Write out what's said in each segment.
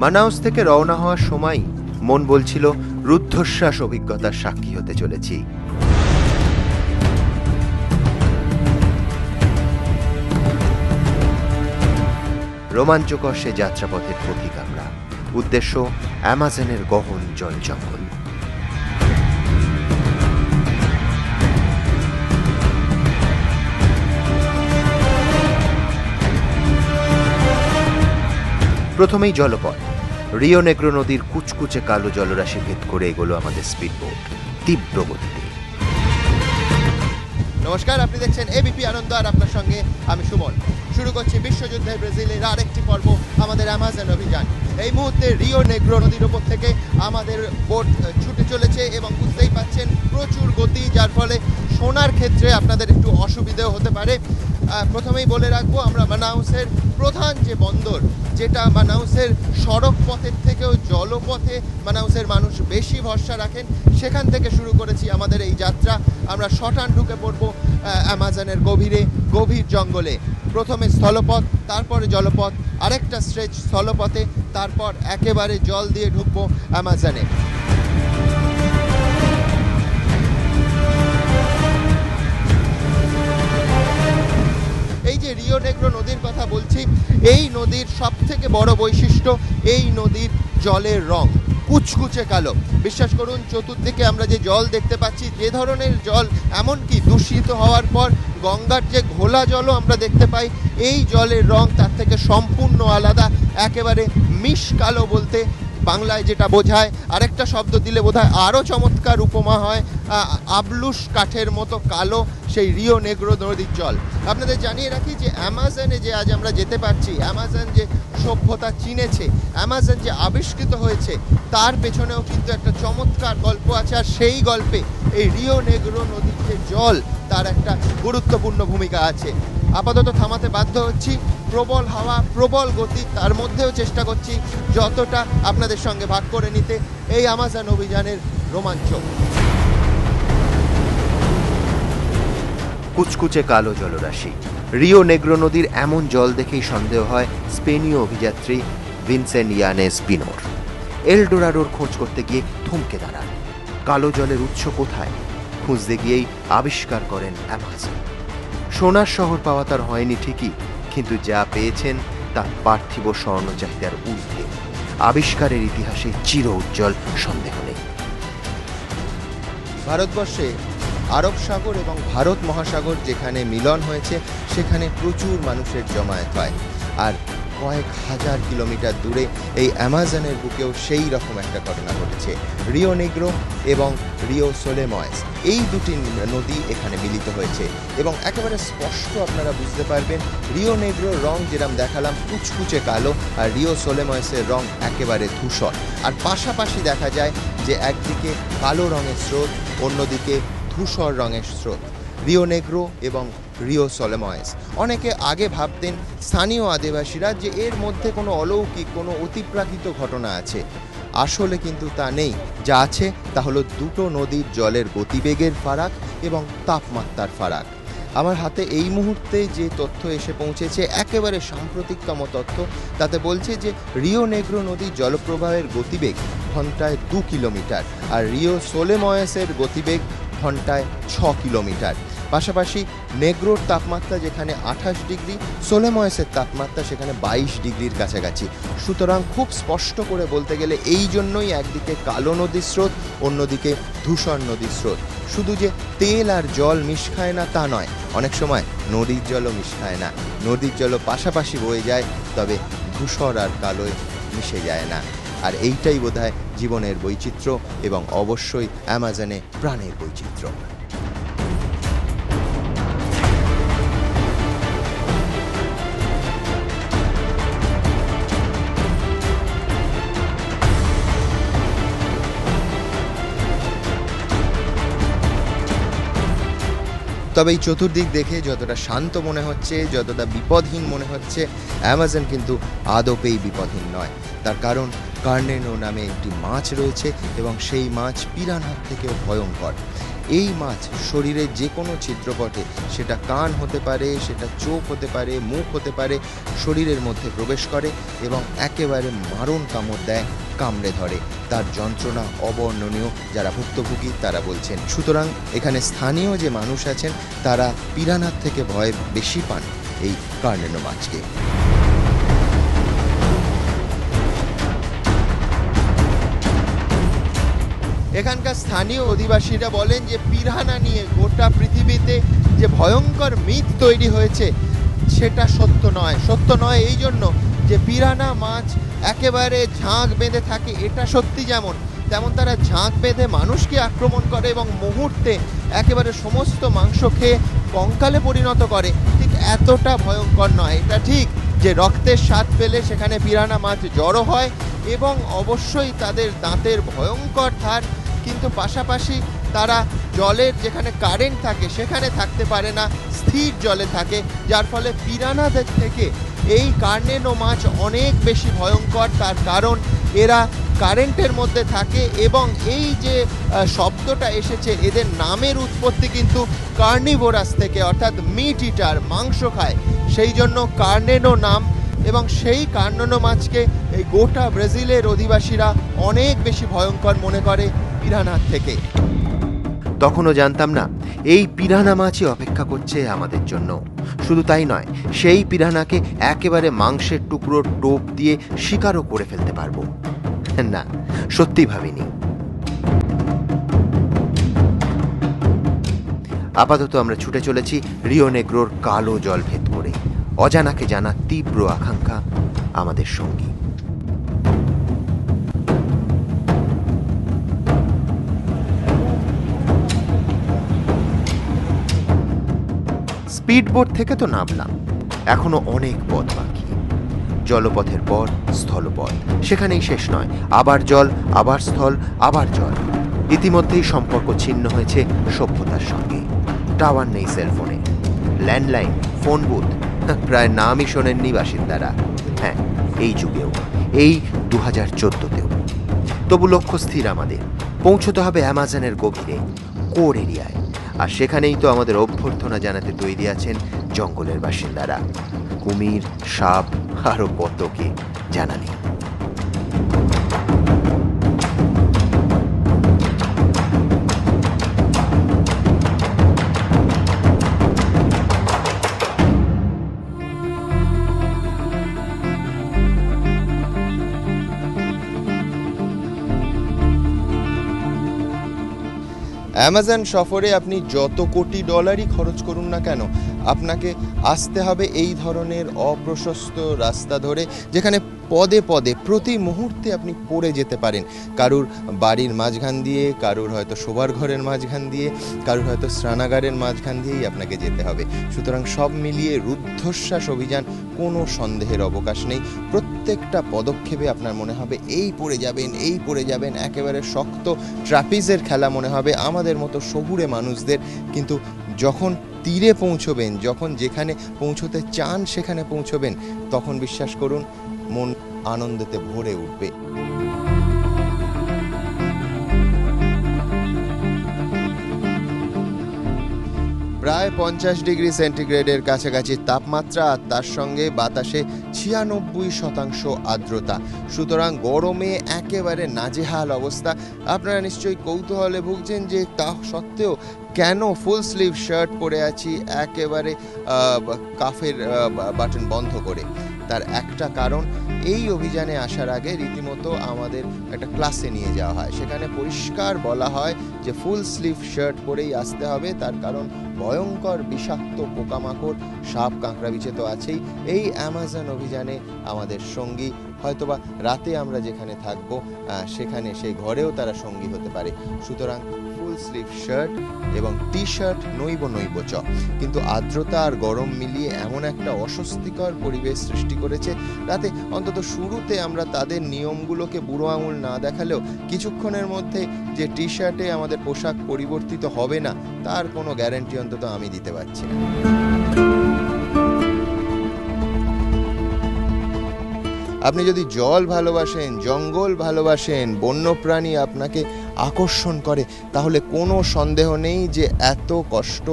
Manaus থেকে রওনা হওয়ার সময় মন বলছিল রুদ্ধশ্বাস অভিজ্ঞতার সাক্ষী হতে চলেছি। রোমাঞ্চকর সে যাত্রাপথের পথিক আমরা। উদ্দেশ্য অ্যামাজনের গহন জল জঙ্গল। প্রথমেই জলপথ। রিও নেগ্রো নদীর কুচকুচে কালো জলরাশি ভেদ করে এগোলো আমাদের স্পিডবোট তীব্র গতিতে। নমস্কার, আপনি দেখছেন এবিপি আনন্দ, আর আপনার সঙ্গে আমি সুমন। শুরু করছি বিশ্বযুদ্ধের ব্রাজিলের আরেকটি পর্ব, আমাদের অ্যামাজন অভিযান। এই মুহূর্তে রিও নেগ্রো নদীর ওপর থেকে আমাদের বোট ছুটে চলেছে এবং বুঝতেই পাচ্ছেন প্রচুর গতি, যার ফলে শোনার ক্ষেত্রে আপনাদের একটু অসুবিধেও হতে পারে। প্রথমেই বলে রাখবো, আমরা মানাউসের প্রধান যে বন্দর, যেটা মানাউসের সড়ক পথের থেকেও জলপথে মানাউসের মানুষ বেশি ভরসা রাখেন, সেখান থেকে শুরু করেছি আমাদের এই যাত্রা। আমরা শটান ঢুকে পড়বো অ্যামাজনের গভীর জঙ্গলে। প্রথমে স্থলপথ, তারপরে জলপথ, আরেকটা স্ট্রেচ স্থলপথে, তারপর একেবারে জল দিয়ে ঢুকবো অ্যামাজনে। এই যে রিও নেগ্রো নদীর কথা বলছি, এই নদীর সব থেকে বড় বৈশিষ্ট্য এই নদীর জলের রং কুচকুচে কালো। বিশ্বাস করুন, চতুর্দিকে আমরা যে জল দেখতে পাচ্ছি, যে ধরনের জল, এমনকি দূষিত হওয়ার পর গঙ্গার যে ঘোলা জলও আমরা দেখতে পাই, এই জলের রং তার থেকে সম্পূর্ণ আলাদা, একেবারে মিশ কালো বলতে বাংলায় যেটা বোঝায়, আরেকটা শব্দ দিলে বোধহয় আরও চমৎকার উপমা হয়, আবলুস কাঠের মতো কালো সেই রিও নেগ্রো নদীর জল। আপনাদের জানিয়ে রাখি যে অ্যামাজনে যে আজ আমরা যেতে পারছি, অ্যামাজন যে সভ্যতা চিনেছে, অ্যামাজন যে আবিষ্কৃত হয়েছে, তার পেছনেও কিন্তু একটা চমৎকার গল্প আছে। আর সেই গল্পে এই রিও নেগ্রো নদীর যে জল, তার একটা গুরুত্বপূর্ণ ভূমিকা আছে। আপাতত থামাতে বাধ্য হচ্ছি, প্রবল হাওয়া, প্রবল গতি, তার মধ্যেও চেষ্টা করছি যতটা আপনাদের সঙ্গে ভাগ করে নিতে এই অ্যামাজন অভিযানের রোমাঞ্চ। কুচকুচে কালো জলরাশি। রিও নেগ্রো নদীর এমন জল দেখেই সন্দেহ হয় স্পেনীয় অভিযাত্রী ভিনসেন্ট ইয়ানেস পিনোর। এলডোরাডোর খোঁজ করতে গিয়ে থমকে দাঁড়ান। কালো জলের উৎস কোথায় খুঁজতে গিয়েই আবিষ্কার করেন অ্যামাজন। সোনার শহর পাওয়া তার হয়নি ঠিকই, কিন্তু যা পেয়েছেন তা পার্থিব স্বর্ণ চাহিদার ঊর্ধ্বে। আবিষ্কারের ইতিহাসে চির উজ্জ্বল, সন্দেহ নেই। ভারতবর্ষে আরব সাগর এবং ভারত মহাসাগর যেখানে মিলন হয়েছে, সেখানে প্রচুর মানুষের জমায়েত হয়। আর কয়েক হাজার কিলোমিটার দূরে এই অ্যামাজনের বুকেও সেই রকম একটা ঘটনা ঘটেছে। রিও নেগ্রো এবং রিও সোলেময়েস, এই দুটি নদী এখানে মিলিত হয়েছে এবং একেবারে স্পষ্ট আপনারা বুঝতে পারবেন রিও নেগ্রোর রং যেরকম দেখালাম কুচকুচে কালো, আর রিও সোলেময়েসের রং একেবারে ধূসর। আর পাশাপাশি দেখা যায় যে একদিকে কালো রঙের স্রোত, অন্যদিকে ধূসর রঙের স্রোত। রিও নেগ্রো এবং রিও সোলেময়েস, অনেকে আগে ভাবতেন স্থানীয় আদিবাসীরা যে এর মধ্যে কোনো অলৌকিক, কোনো অতিপ্রাকৃত ঘটনা আছে। আসলে কিন্তু তা নেই। যা আছে তা হলো দুটো নদীর জলের গতিবেগের ফারাক এবং তাপমাত্রার ফারাক। আমার হাতে এই মুহূর্তে যে তথ্য এসে পৌঁছেছে, একেবারে সাম্প্রতিকতম তথ্য, তাতে বলছে যে রিও নেগ্রো নদীর জলপ্রবাহের গতিবেগ ঘন্টায় 2 কিলোমিটার, আর রিও সোলেময়েসের গতিবেগ ঘন্টায় 6 কিলোমিটার। পাশাপাশি নেগ্রোর তাপমাত্রা যেখানে 28 ডিগ্রি, সোলেময়েসের তাপমাত্রা সেখানে 22 ডিগ্রির কাছাকাছি। সুতরাং খুব স্পষ্ট করে বলতে গেলে এই জন্যই একদিকে কালো নদীর স্রোত, অন্যদিকে ধূসর নদীর স্রোত। শুধু যে তেল আর জল মিশ খায় না তা নয়, অনেক সময় নদীর জলও মিশ খায় না। নদীর জলও পাশাপাশি বয়ে যায়, তবে ধূসর আর কালোয় মিশে যায় না। আর এইটাই বোধহয় জীবনের বৈচিত্র্য এবং অবশ্যই অ্যামাজনে প্রাণের বৈচিত্র্য। তবে এই চতুর্দিক দেখে যতটা শান্ত মনে হচ্ছে, যতটা বিপদহীন মনে হচ্ছে, অ্যামাজন কিন্তু আদপেই বিপদহীন নয়। তার কারণ কার্নেনো নামে একটি মাছ রয়েছে এবং সেই মাছ পিরানহার থেকেও ভয়ঙ্কর। এই মাছ শরীরে যে কোনো ছিদ্রপথে, সেটা কান হতে পারে, সেটা চোখ হতে পারে, মুখ হতে পারে, শরীরের মধ্যে প্রবেশ করে এবং একেবারে মারণ কামড় দেয়, কামড়ে ধরে। তার যন্ত্রণা অবর্ণনীয়। যারা ভুক্তভোগী তারা বলছেন। সুতরাং এখানে স্থানীয় যে মানুষ আছেন তারা পিরানহার থেকে ভয় বেশি পান এই কার্নেনো মাছকে। এখানকার স্থানীয় অধিবাসীরা বলেন যে পিরানহা নিয়ে গোটা পৃথিবীতে যে ভয়ঙ্কর মিথ তৈরি হয়েছে সেটা সত্য নয়। সত্য নয় এই জন্য যে পিরানহা মাছ একেবারে ঝাঁক বেঁধে থাকে, এটা সত্যি। যেমন তেমন তারা ঝাঁক বেঁধে মানুষকে আক্রমণ করে এবং মুহূর্তে একেবারে সমস্ত মাংস খেয়ে কঙ্কালে পরিণত করে। ঠিক এতটা ভয়ঙ্কর নয়। এটা ঠিক যে রক্তের স্বাদ পেলে সেখানে পিরানহা মাছ জড়ো হয় এবং অবশ্যই তাদের দাঁতের ভয়ঙ্কর ধার, কিন্তু পাশাপাশি তারা জলের যেখানে কারেন্ট থাকে সেখানে থাকতে পারে না, স্থির জলে থাকে, যার ফলে পিরানহাদের থেকে এই কার্নেনো মাছ অনেক বেশি ভয়ঙ্কর। তার কারণ এরা কারেন্টের মধ্যে থাকে এবং এই যে শব্দটা এসেছে, এদের নামের উৎপত্তি কিন্তু কার্নিভোরাস থেকে, অর্থাৎ মিট ইটার, মাংস খায়, সেই জন্য কার্নেনো নাম। এবং সেই কার্নেনো মাছকে এই গোটা ব্রাজিলের অধিবাসীরা অনেক বেশি ভয়ঙ্কর মনে করে পিরানহার থেকে। তখনও জানতাম না এই পিরানহা মাছই অপেক্ষা করছে আমাদের জন্য। শুধু তাই নয়, সেই পিরানহাকে একেবারে মাংসের টুকরোর টোপ দিয়ে শিকারও করে ফেলতে পারবো। না, সত্যি ভাবিনি। আপাতত আমরা ছুটে চলেছি রিও নেগ্রোর কালো জল ভেদ করে। অজানাকে জানা তীব্র আকাঙ্ক্ষা আমাদের সঙ্গী। স্পিডবোট থেকে তো নামলাম, এখনো অনেক পথ বাকি। জলপথের পর স্থলপথ, সেখানেই শেষ নয়। আবার জল, আবার স্থল, আবার জল। ইতিমধ্যেই সম্পর্ক ছিন্ন হয়েছে সভ্যতার সঙ্গে। টাওয়ার নেই সেলফোনে, ল্যান্ডলাইন, ফোন বুথ প্রায় নামই শোনেননি বাসিন্দারা। হ্যাঁ, এই যুগেও, এই 2014তেও। তবু লক্ষ্য স্থির আমাদের, পৌঁছতে হবে অ্যামাজনের গভীরে, কোর এরিয়ায়। আর সেখানেই তো আমাদের অভ্যর্থনা জানাতে তৈরি আছেন জঙ্গলের বাসিন্দারা। কুমির, সাপ, আরো কত কি জানা নেই। অ্যামাজন সফরে আপনি যত কোটি ডলারই খরচ করুন না কেন, আপনাকে আসতে হবে এই ধরনের অপ্রশস্ত রাস্তা ধরে, যেখানে পদে পদে প্রতি মুহূর্তে আপনি পড়ে যেতে পারেন। কারুর বাড়ির মাঝখান দিয়ে, কারুর হয়তো শোবার ঘরের মাঝখান দিয়ে, কারুর হয়তো স্নানাগারের মাঝখান দিয়েই আপনাকে যেতে হবে। সুতরাং সব মিলিয়ে রুদ্ধশ্বাস অভিযান, কোনো সন্দেহের অবকাশ নেই। প্রত্যেকটা পদক্ষেপে আপনার মনে হবে এই পড়ে যাবেন, এই পড়ে যাবেন। একেবারে শক্ত ট্রাপিজের খেলা মনে হবে আমাদের মতো শহুরে মানুষদের। কিন্তু যখন তীরে পৌঁছবেন, যখন যেখানে পৌঁছতে চান সেখানে পৌঁছবেন, তখন বিশ্বাস করুন মন আনন্দেতে ভরে উঠবে। প্রায় 50 ডিগ্রি সেন্টিগ্রেডের কাছাকাছি তাপমাত্রা, আর তার সঙ্গে বাতাসে 96% আর্দ্রতা। সুতরাং গরমে একেবারে নাজেহাল অবস্থা। আপনারা নিশ্চয়ই কৌতূহলে ভুগছেন যে তা সত্ত্বেও কেন ফুল স্লিভ শার্ট পরে আছি একেবারে কাফের বাটন বন্ধ করে। তার একটা কারণ, এই অভিযানে আসার আগে রীতিমতো আমাদের একটা ক্লাসে নিয়ে যাওয়া হয়। সেখানে পরিষ্কার বলা হয় যে ফুল স্লিভ শার্ট পরেই আসতে হবে। তার কারণ ভয়ঙ্কর বিষাক্ত পোকামাকড়, সাপ, কাঁকড়া, বিছে তো আছেই এই অ্যামাজন অভিযানে আমাদের সঙ্গী। হয়তোবা রাতে আমরা যেখানে থাকবো সেখানে সেই ঘরেও তারা সঙ্গী হতে পারে। সুতরাং ফুল স্লিভ শার্ট এবং টি শার্ট নইব চ। কিন্তু আর্দ্রতা আর গরম মিলিয়ে এমন একটা অস্বস্তিকর পরিবেশ সৃষ্টি করেছে। রাতে অন্তত শুরুতে আমরা তাদের নিয়মগুলোকে বুড়ো আঙুল না দেখালেও কিছুক্ষণের মধ্যে যে টি শার্টে আমাদের পোশাক পরিবর্তিত হবে না, তার কোনো গ্যারান্টি অন্তত আমি দিতে পারছি না। আপনি যদি জল ভালোবাসেন, জঙ্গল ভালোবাসেন, বন্যপ্রাণী আপনাকে আকর্ষণ করে, তাহলে কোনো সন্দেহ নেই যে এত কষ্ট,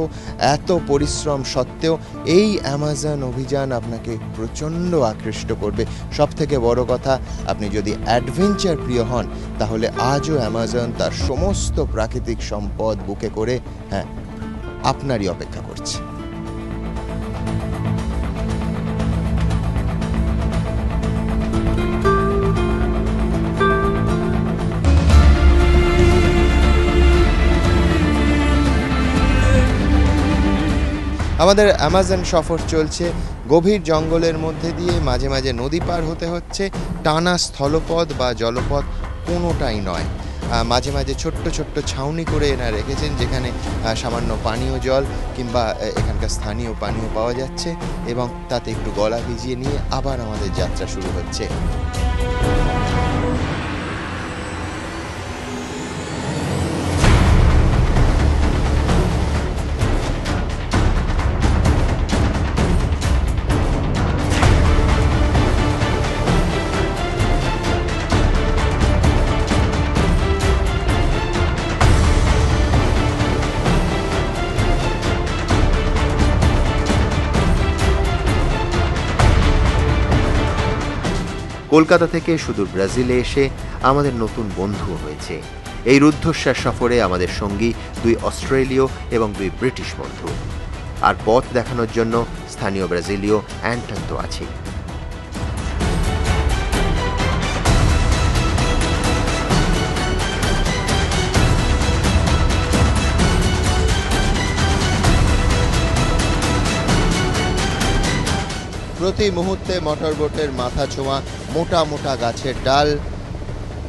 এত পরিশ্রম সত্ত্বেও এই অ্যামাজন অভিযান আপনাকে প্রচণ্ড আকৃষ্ট করবে। সব থেকে বড় কথা, আপনি যদি অ্যাডভেঞ্চার প্রিয় হন, তাহলে আজও অ্যামাজন তার সমস্ত প্রাকৃতিক সম্পদ বুকে করে আপনারই অপেক্ষা করছে। আমাদের অ্যামাজন সফর চলছে গভীর জঙ্গলের মধ্যে দিয়ে, মাঝে মাঝে নদী পার হতে হচ্ছে, টানা স্থলপথ বা জলপথ কোনোটাই নয়। মাঝে মাঝে ছোট্ট ছোট্ট ছাউনি করে এরা রেখেছেন, যেখানে সামান্য পানীয় জল কিংবা এখানকার স্থানীয় পানীয় পাওয়া যাচ্ছে, এবং তাতে একটু গলা ভিজিয়ে নিয়ে আবার আমাদের যাত্রা শুরু হচ্ছে। কলকাতা থেকে সুদূর ব্রাজিলে এসে আমাদের নতুন বন্ধু হয়েছে। এই রুদ্ধশ্বাস সফরে আমাদের সঙ্গী 2 অস্ট্রেলীয় এবং 2 ব্রিটিশ বন্ধু, আর পথ দেখানোর জন্য স্থানীয় ব্রাজিলীয় অ্যান্টন তো আছেই। প্রতি মুহূর্তে মোটর বোটের মাথা ছোঁয়া মোটা মোটা গাছের ডাল,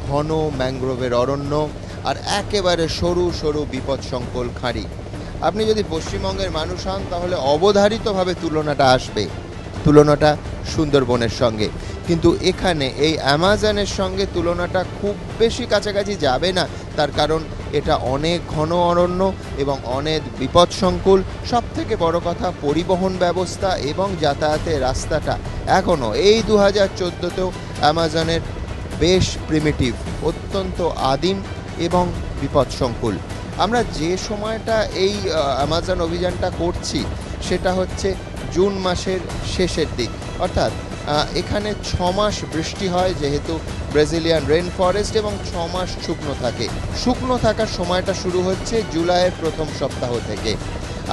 ঘন ম্যানগ্রোভের অরণ্য, আর একেবারে সরু সরু বিপদসংকুল খাঁড়ি। আপনি যদি পশ্চিমবঙ্গের মানুষ হন, তাহলে অবধারিতভাবে তুলনাটা আসবে, তুলনাটা সুন্দরবনের সঙ্গে। কিন্তু এখানে এই অ্যামাজনের সঙ্গে তুলনাটা খুব বেশি কাছাকাছি যাবে না, তার কারণ এটা অনেক ঘন অরণ্য এবং অনেক বিপদসংকুল। সব থেকে বড় কথা, পরিবহন ব্যবস্থা এবং যাতায়াতের রাস্তাটা এখনও এই 2014তেও অ্যামাজনের বেশ প্রিমিটিভ, অত্যন্ত আদিম এবং বিপদসংকুল। আমরা যে সময়টা এই অ্যামাজন অভিযানটা করছি, সেটা হচ্ছে জুন মাসের শেষের দিক, অর্থাৎ এখানে 6 মাস বৃষ্টি হয়, যেহেতু ব্রাজিলিয়ান রেন ফরেস্ট, এবং 6 মাস শুকনো থাকে। শুকনো থাকার সময়টা শুরু হচ্ছে জুলাইয়ের প্রথম সপ্তাহ থেকে,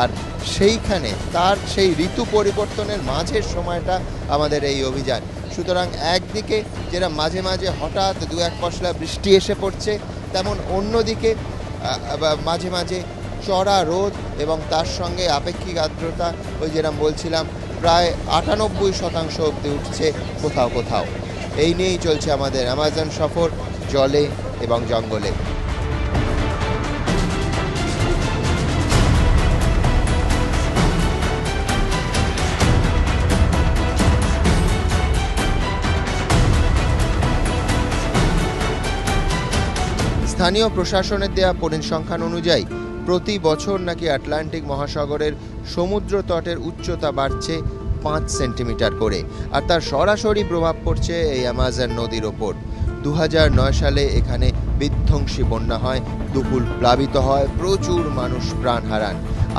আর সেইখানে তার সেই ঋতু পরিবর্তনের মাঝের সময়টা আমাদের এই অভিযান। সুতরাং একদিকে যেটা মাঝে মাঝে হঠাৎ 2-1 পশলা বৃষ্টি এসে পড়ছে, তেমন অন্যদিকে মাঝে মাঝে চড়া রোদ এবং তার সঙ্গে আপেক্ষিক আর্দ্রতা, ওই যেরকম বলছিলাম, প্রায় 98% অবধি উঠছে কোথাও কোথাও। এই নিয়েই চলছে আমাদের অ্যামাজন সফর, জলে এবং জঙ্গলে। স্থানীয় প্রশাসনের দেয়া পরিসংখ্যান অনুযায়ী প্রতি বছর নাকি আটলান্টিক মহাসাগরের সমুদ্র তটের উচ্চতা বাড়ছে 5 সেন্টিমিটার করে, আর তার সরাসরি প্রভাব পড়ছে এই অ্যামাজন নদীর ওপর। 2009 সালে এখানে বিধ্বংসী বন্যা হয়, দুকুল প্লাবিত হয়, প্রচুর মানুষ প্রাণ হারান।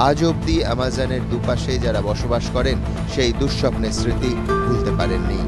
আজ অবধি অ্যামাজনের দুপাশে যারা বসবাস করেন, সেই দুঃস্বপ্নের স্মৃতি ভুলতে পারেননি।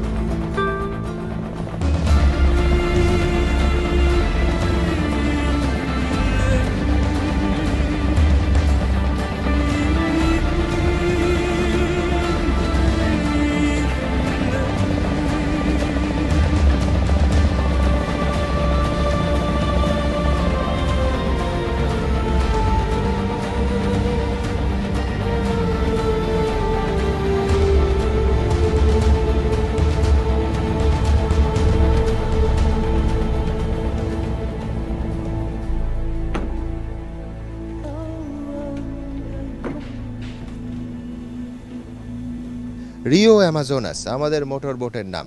রিও অ্যামাজোনাস আমাদের মোটর বোটের নাম।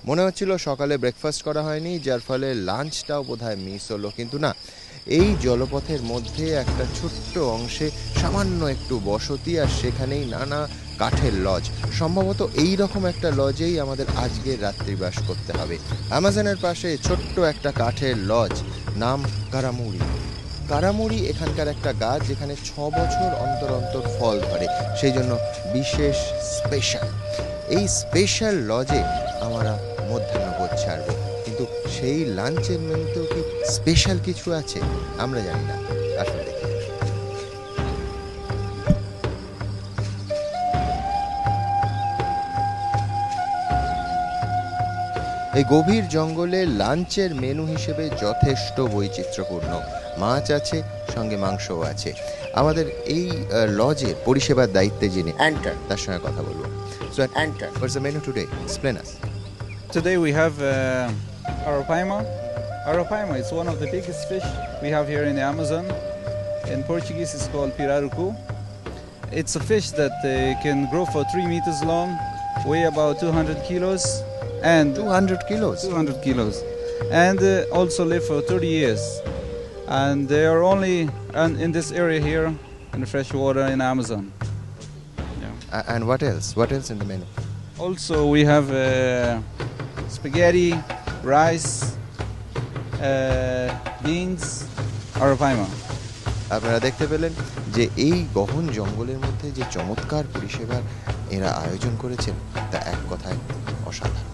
মনে হচ্ছিল সকালে ব্রেকফাস্ট করা হয়নি, যার ফলে লাঞ্চটাও বোধহয় মিস হলো, কিন্তু না, এই জলপথের মধ্যে একটা ছোট্ট অংশে সামান্য একটু বসতি, আর সেখানেই নানা কাঠের লজ, সম্ভবত এই রকম একটা লজেই আমাদের আজকের রাত্রিবাস করতে হবে। অ্যামাজনের পাশে ছোট্ট একটা কাঠের লজ, নাম কারামুড়ি। কারামুড়ি এখানকার একটা গাছ যেখানে 6 বছর অন্তর অন্তর ফল ধরে, সেই জন্য বিশেষ স্পেশাল। এই স্পেশাল লজে আমরা মধ্যাহ্নভোজ ছাড়বো, কিন্তু সেই লাঞ্চের মেনুতেও কি স্পেশাল কিছু আছে আমরা জানি না। আসলে দেখি। এই গভীর জঙ্গলে লাঞ্চের মেনু হিসেবে যথেষ্ট বৈচিত্র্যপূর্ণ। মাছ আছে, সঙ্গে মাংসও আছে। আমাদের এই লজের পরিষেবার দায়িত্বে যিনি অ্যান্টার, তার সঙ্গে কথা বলবো। So অ্যান্টার, what's the menu today? Explain us. Today we have arapaima. Arapaima is one of the biggest fish we have here in the Amazon. In Portuguese it's called pirarucu. It's a fish that can grow for 3 meters long, weigh about 200 kilos. And 200 kilos? 200 kilos. And also live for 30 years. And they are only in this area here in the fresh water in Amazon. Yeah. And what else? What else in the menu? Also we have spaghetti, rice, beans, arapaima. আপনারা দেখতে পেলেন যে এই গহন জঙ্গলের মধ্যে যে চমৎকার পরিষেবার এরা আয়োজন করেছেন তা এক কথায় অসাধারণ।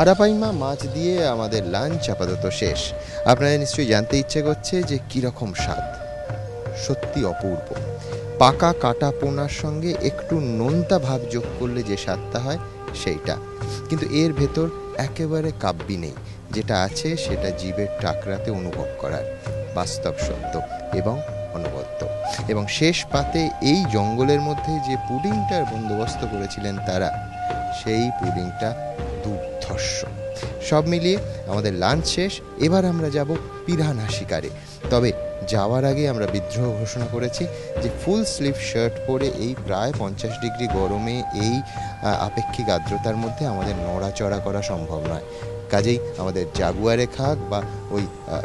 আরাপাইমা মাছ দিয়ে আমাদের লাঞ্চ আপাতত শেষ। আপনাদের নিশ্চয়ই জানতে ইচ্ছে করছে যে কীরকম স্বাদ। সত্যি অপূর্ব। পাকা কাটা পোনার সঙ্গে একটু নোনতা ভাব যোগ করলে যে স্বাদটা হয় সেইটা, কিন্তু এর ভেতর একেবারে কাব্যি নেই। যেটা আছে সেটা জিভের টাকরাতে অনুভব করার বাস্তব সত্য এবং অনবদ্য। এবং শেষ পাতে এই জঙ্গলের মধ্যে যে পুডিংটার বন্দোবস্ত করেছিলেন তারা, সেই পুডিংটা দুর্ধর্ষ। সব মিলিয়ে আমাদের লাঞ্চ শেষ। এবার আমরা যাব পিরানহা শিকারে। তবে যাওয়ার আগে আমরা বিদ্রোহ ঘোষণা করেছি যে ফুল স্লিভ শার্ট পরে এই প্রায় 50 ডিগ্রি গরমে এই আপেক্ষিক আর্দ্রতার মধ্যে আমাদের নড়াচড়া করা সম্ভব নয়। কাজেই আমাদের জাগুয়ারে খাক বা ওই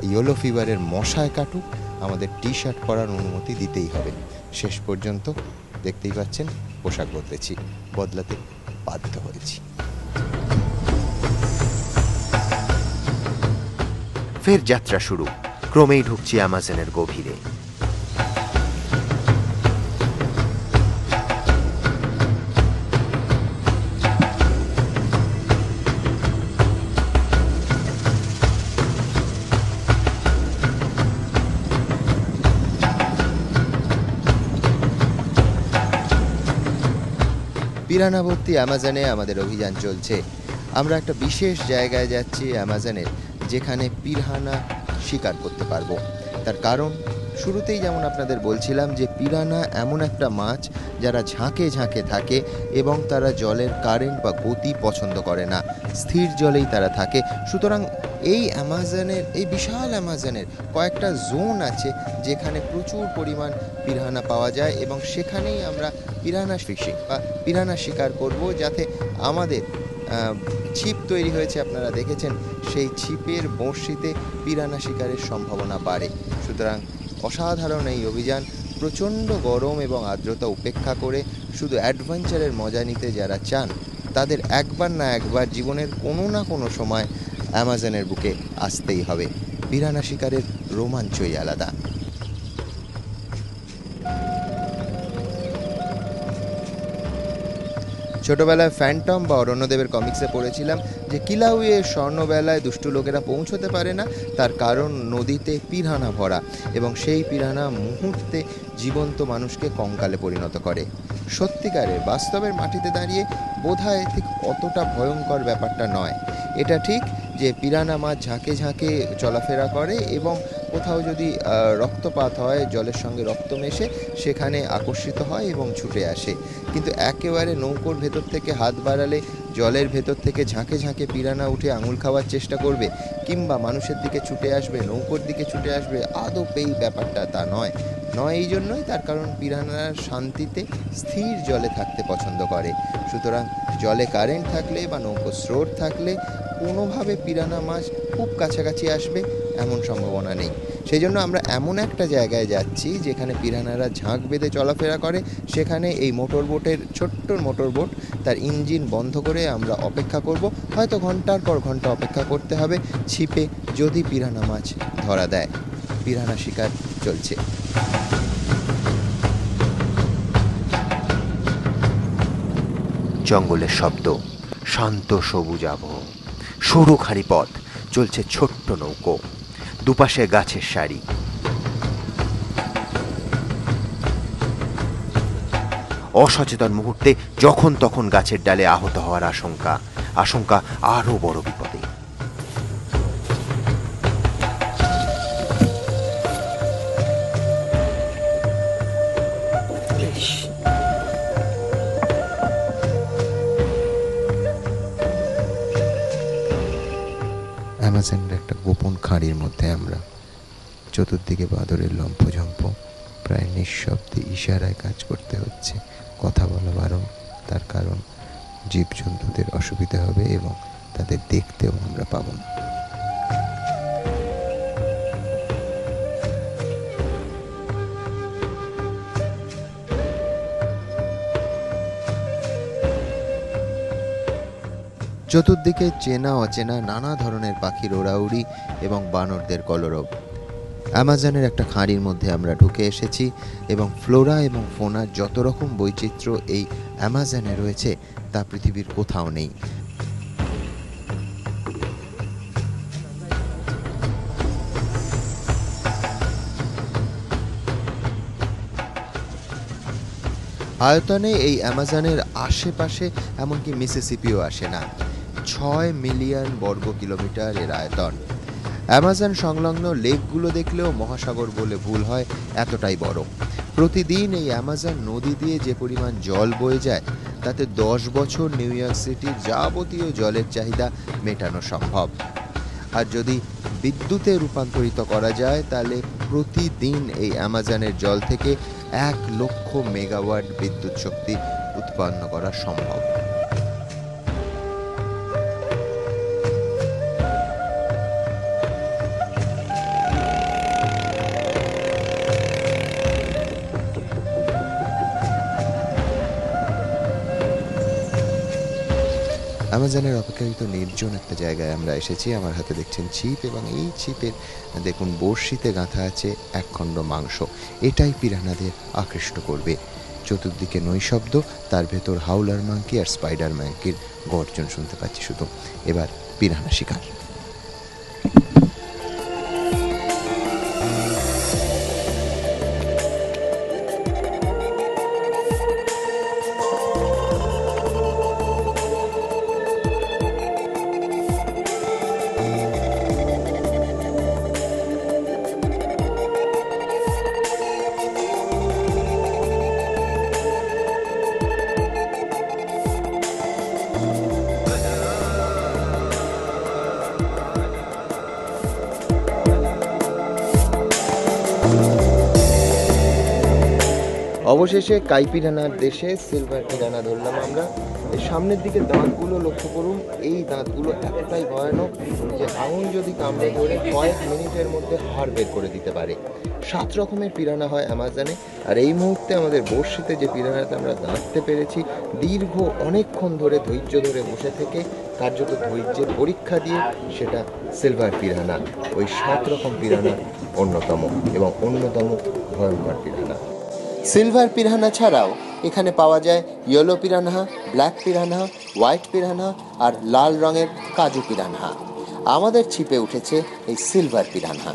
ইয়েলো ফিভারের মশায় কাটুক, আমাদের টি শার্ট পরার অনুমতি দিতেই হবে। শেষ পর্যন্ত দেখতেই পাচ্ছেন পোশাক বদলাতে বাধ্য হয়েছি। ফের যাত্রা শুরু। ক্রমেই ঢুকছি অ্যামাজনের গভীরে। পিরানাভর্তি অ্যামাজনে আমাদের অভিযান চলছে। আমরা একটা বিশেষ জায়গায় যাচ্ছি অ্যামাজনের, যেখানে পিরানা শিকার করতে পারবো। তার কারণ শুরুতেই যেমন আপনাদের বলছিলাম যে পিরানা এমন একটা মাছ যারা ঝাঁকে ঝাঁকে থাকে এবং তারা জলের কারেন্ট বা গতি পছন্দ করে না, স্থির জলেই তারা থাকে। সুতরাং এই অ্যামাজনের, এই বিশাল অ্যামাজনের কয়েকটা জোন আছে যেখানে প্রচুর পরিমাণ পিরানা পাওয়া যায় এবং সেখানেই আমরা পিরানা ফিশিং বা পিরানা শিকার করব, যাতে আমাদের ছিপ তৈরি হয়েছে, আপনারা দেখেছেন, সেই ছিপের বড়শিতে পিরানা শিকারের সম্ভাবনা বাড়ে। সুতরাং অসাধারণ এই অভিযান। প্রচণ্ড গরম এবং আর্দ্রতা উপেক্ষা করে শুধু অ্যাডভেঞ্চারের মজা নিতে যারা চান, তাদের একবার না একবার জীবনের কোনো না কোনো সময় অ্যামাজনের বুকে আসতেই হবে। পিরানা শিকারের রোমাঞ্চই আলাদা। ছোটবেলায় ফ্যান্টম বা অরণ্যদেবের কমিক্সে পড়েছিলাম যে কিলাউয়ে স্বর্ণবেলায় দুষ্টু লোকেরা পৌঁছতে পারে না, তার কারণ নদীতে পিরানা ভরা এবং সেই পিরানা মুহূর্তে জীবন্ত মানুষকে কঙ্কালে পরিণত করে। সত্যিকারের বাস্তবের মাটিতে দাঁড়িয়ে বোধহয় ঠিক অতটা ভয়ঙ্কর ব্যাপারটা নয়। এটা ঠিক যে পিরানা মাছ ঝাঁকে ঝাঁকে চলাফেরা করে এবং কোথাও যদি রক্তপাত হয়, জলের সঙ্গে রক্ত মেশে, সেখানে আকর্ষিত হয় এবং ছুটে আসে। কিন্তু একেবারে নৌকোর ভেতর থেকে হাত বাড়ালে জলের ভেতর থেকে ঝাঁকে ঝাঁকে পিরানা উঠে আঙুল খাওয়ার চেষ্টা করবে কিংবা মানুষের দিকে ছুটে আসবে, নৌকোর দিকে ছুটে আসবে, আদৌ এই ব্যাপারটা তা নয়। নয় এই জন্যই, তার কারণ পিরানারা শান্তিতে স্থির জলে থাকতে পছন্দ করে। সুতরাং জলে কারেন্ট থাকলে বা নৌকো স্রোত থাকলে কোনোভাবে পিরানা মাছ খুব কাছাকাছি আসবে এমন সম্ভাবনা নেই। সেই জন্য আমরা এমন একটা জায়গায় যাচ্ছি যেখানে পিরানারা ঝাঁক বেঁধে চলাফেরা করে। সেখানে এই ছোট্ট মোটর বোট তার ইঞ্জিন বন্ধ করে আমরা অপেক্ষা করব। হয়তো ঘন্টার পর ঘন্টা অপেক্ষা করতে হবে ছিপে যদি পিরানা মাছ ধরা দেয়। পিরানা শিকার চলছে। জঙ্গলের শব্দ, শান্ত সবুজ আবহ, সরু খাড়ি পথ, চলছে ছোট্ট নৌকো, দুপাশে গাছের সারি। অসচেতন মুহূর্তে যখন তখন গাছের ডালে আহত হওয়ার আশঙ্কা আরো বড় বিপদে। অ্যামাজনের একটা গোপন খাঁড়ির মধ্যে আমরা। চতুর্দিকে বাদরের লম্ফঝম্প, প্রায় নিঃশব্দে ইশারায় কাজ করতে হচ্ছে। কথা বলা বারণ, তার কারণ জীবজন্তুদের অসুবিধা হবে এবং তাদের দেখতেও আমরা পাব না। চতুর্দিকে চেনা অচেনা নানা ধরনের পাখির ওড়াউড়ি এবং বানরদের কলরব। অ্যামাজনের একটা খাঁড়ির মধ্যে আমরা ঢুকে এসেছি এবং ফ্লোরা এবং ফোনার যত রকম বৈচিত্র্য এই অ্যামাজনে রয়েছে তা পৃথিবীর কোথাও নেই। আয়তনে এই অ্যামাজনের আশেপাশে এমনকি মিসিসিপিও আসে না। 6 মিলিয়ন বর্গ কিলোমিটার এর আয়তন। অ্যামাজন সংলগ্ন লেকগুলো দেখলেও মহাসাগর বলে ভুল হয়, এতটাই বড়। প্রতিদিন এই অ্যামাজন নদী দিয়ে যে পরিমাণ জল বয়ে যায় তাতে 10 বছর নিউ ইয়র্ক সিটির যাবতীয় জলের চাহিদা মেটানো সম্ভব। আর যদি বিদ্যুতে রূপান্তরিত করা যায় তাহলে প্রতিদিন এই অ্যামাজনের জল থেকে 1 লক্ষ মেগাওয়াট বিদ্যুৎ শক্তি উৎপন্ন করা সম্ভব। অ্যামাজনের অপেক্ষাকৃত নির্জন একটা জায়গায় আমরা এসেছি। আমার হাতে দেখছেন ছিপ এবং এই ছিপের দেখুন বড়শিতে গাঁথা আছে একখণ্ড মাংস। এটাই পিরানাদের আকৃষ্ট করবে। চতুর্দিকে নৈশব্দ, তার ভেতর হাউলার মাঙ্কি আর স্পাইডার মাঙ্কির গর্জন শুনতে পাচ্ছি শুধু। এবার পিরানা শিকার। অবশেষে কাই পিরানার দেশে সিলভার পিরানা ধরলাম আমরা। এই সামনের দিকে দাঁতগুলো লক্ষ্য করুন। এই দাঁতগুলো এতটাই ভয়ানক যে আঙুল যদি কামড়ে ধরে কয়েক মিনিটের মধ্যে হাড় বের করে দিতে পারে। 7 রকমের পিরানা হয় অ্যামাজনে। আর এই মুহূর্তে আমাদের বড়শিতে যে পিরানাতে আমরা দাঁততে পেরেছি, দীর্ঘ অনেকক্ষণ ধরে ধৈর্য ধরে বসে থেকে কার্যত ধৈর্যের পরীক্ষা দিয়ে সেটা সিলভার পিরানা, ওই 7 রকম পিরানা অন্যতম এবং অন্যতম ভয়ঙ্কর পিরানা। সিলভার পিরানা ছাড়াও এখানে পাওয়া যায় yellow piranha, black piranha, white piranha আর লাল রঙের কাজু পিরানহা। আমাদের ছিপে উঠেছে এই সিলভার পিরানহা।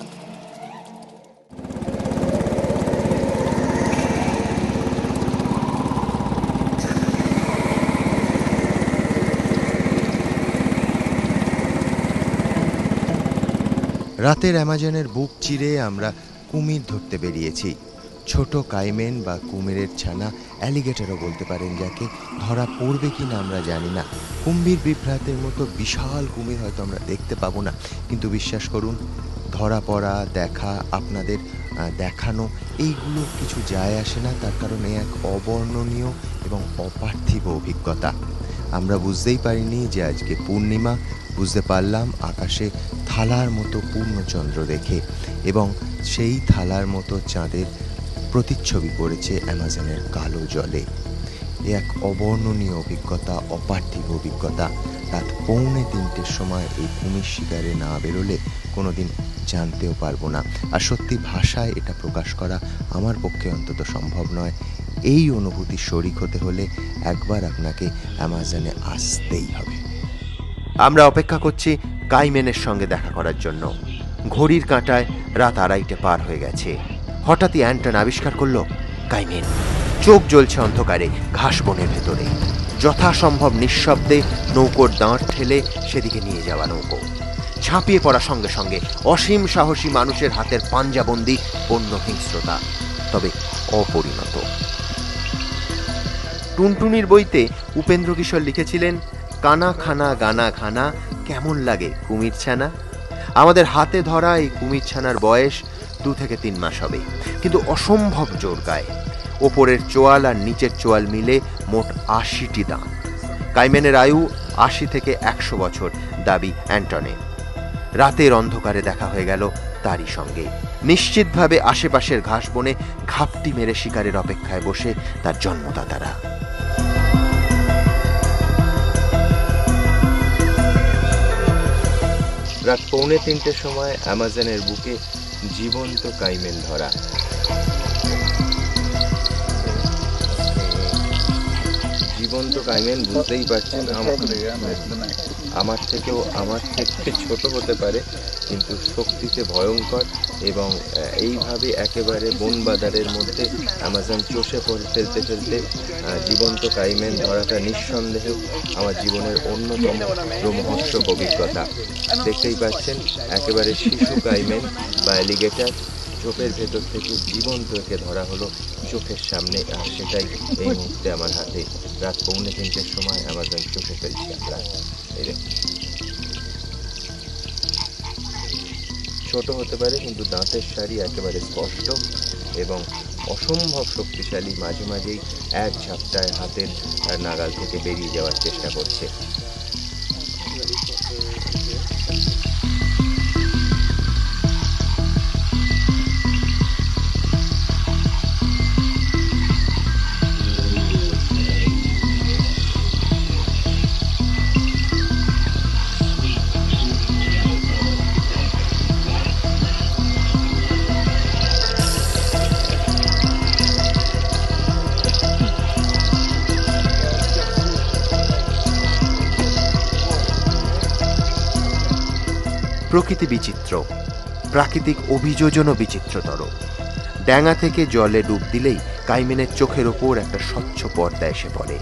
রাতের অ্যামাজনের বুক চিরে আমরা কুমির ধরতে বেরিয়েছি। ছোট কাইমেন বা কুমিরের ছানা, অ্যালিগেটরও বলতে পারেন যাকে, ধরা পড়বে কি না আমরা জানি না। কুম্ভীর বিভ্রাটের মতো বিশাল কুমির হয়তো আমরা দেখতে পাবো না, কিন্তু বিশ্বাস করুন ধরা পড়া দেখা আপনাদের দেখানো, এইগুলো কিছু যায় আসে না, তার কারণ এই এক অবর্ণনীয় এবং অপার্থিব অভিজ্ঞতা। আমরা বুঝতেই পারিনি যে আজকে পূর্ণিমা, বুঝতে পারলাম আকাশে থালার মতো পূর্ণচন্দ্র দেখে, এবং সেই থালার মতো চাঁদের প্রতিচ্ছবি পড়েছে অ্যামাজনের কালো জলে। এ এক অবর্ণনীয় অভিজ্ঞতা, অপার্থিব অভিজ্ঞতা। রাত 2:45 সময় এই কুমির শিকারে না বেরোলে কোনোদিন জানতেও পারবো না। আর সত্যি ভাষায় এটা প্রকাশ করা আমার পক্ষে অন্তত সম্ভব নয়। এই অনুভূতি শরিক হতে হলে একবার আপনাকে অ্যামাজনে আসতেই হবে। আমরা অপেক্ষা করছি কাইমেনের সঙ্গে দেখা করার জন্য। ঘড়ির কাঁটায় রাত 2:30 পার হয়ে গেছে। হঠাৎই অ্যান্টন আবিষ্কার করলো কাইমেন। চোখ জ্বলছে অন্ধকারে ঘাস বনের ভেতরে। যথাসম্ভব নিঃশব্দে নৌকোর দাঁড় ঠেলে সেদিকে নিয়ে যাওয়া নৌকো। ঝাঁপিয়ে পড়া সঙ্গে সঙ্গে অসীম সাহসী মানুষের হাতের পাঞ্জাবন্দি বন্য হিংস্রতা, তবে অপরিণত। টুনটুনির বইতে উপেন্দ্র কিশোর লিখেছিলেন, কানা খানা গানা খানা, কেমন লাগে কুমির ছানা। আমাদের হাতে ধরা এই কুমির ছানার বয়স 2 থেকে 3 মাস হবে, কিন্তু অসম্ভব জোর গায়ে। ওপরের চোয়াল আর নিচের চোয়াল মিলে মোট 80টি দাঁত। কাইমেনের আয়ু 80 থেকে 100 বছর দাবি অ্যান্টনের। রাতের অন্ধকারে দেখা হয়ে গেল তারই সঙ্গে। নিশ্চিতভাবে আশেপাশের ঘাস বনে ঘাপটি মেরে শিকারের অপেক্ষায় বসে তার জন্মদাতারা। রাত 2:45 সময় অ্যামাজনের বুকে জীবন্ত কাইমেন ধরা। জীবন্ত কাইমেন, বুঝতেই পারছেন আমার থেকে ছোট হতে পারে, কিন্তু শক্তিতে ভয়ঙ্কর। এবং এইভাবে একেবারে বন বাদারের মধ্যে অ্যামাজন চষে ফেলতে জীবন্ত কাইমেন ধরাটা নিঃসন্দেহে আমার জীবনের অন্যতম রোমহর্ষক অভিজ্ঞতা। দেখতেই পাচ্ছেন একেবারে শিশু কাইমেন বা অ্যালিগেটর ঝোপের ভেতর থেকে জীবন্ত একে ধরা হলো চোখের সামনে। আর সেটাই এই মুহূর্তে আমার হাতে। রাত 2:45 সময় অ্যামাজন চোখে ফেলছি আমরা। ছোট হতে পারে, কিন্তু দাঁতের সারি একেবারে স্পষ্ট এবং অসম্ভব শক্তিশালী। মাঝে মাঝেই এক ঝাপটায় হাতের নাগাল থেকে বেরিয়ে যাওয়ার চেষ্টা করছে। প্রকৃতি বিচিত্র, প্রাকৃতিক অভিযোজনও বিচিত্রতর। ড্যাঙা থেকে জলে ডুব দিলেই কাইমেনের চোখের ওপর একটা স্বচ্ছ পর্দা এসে পড়ে।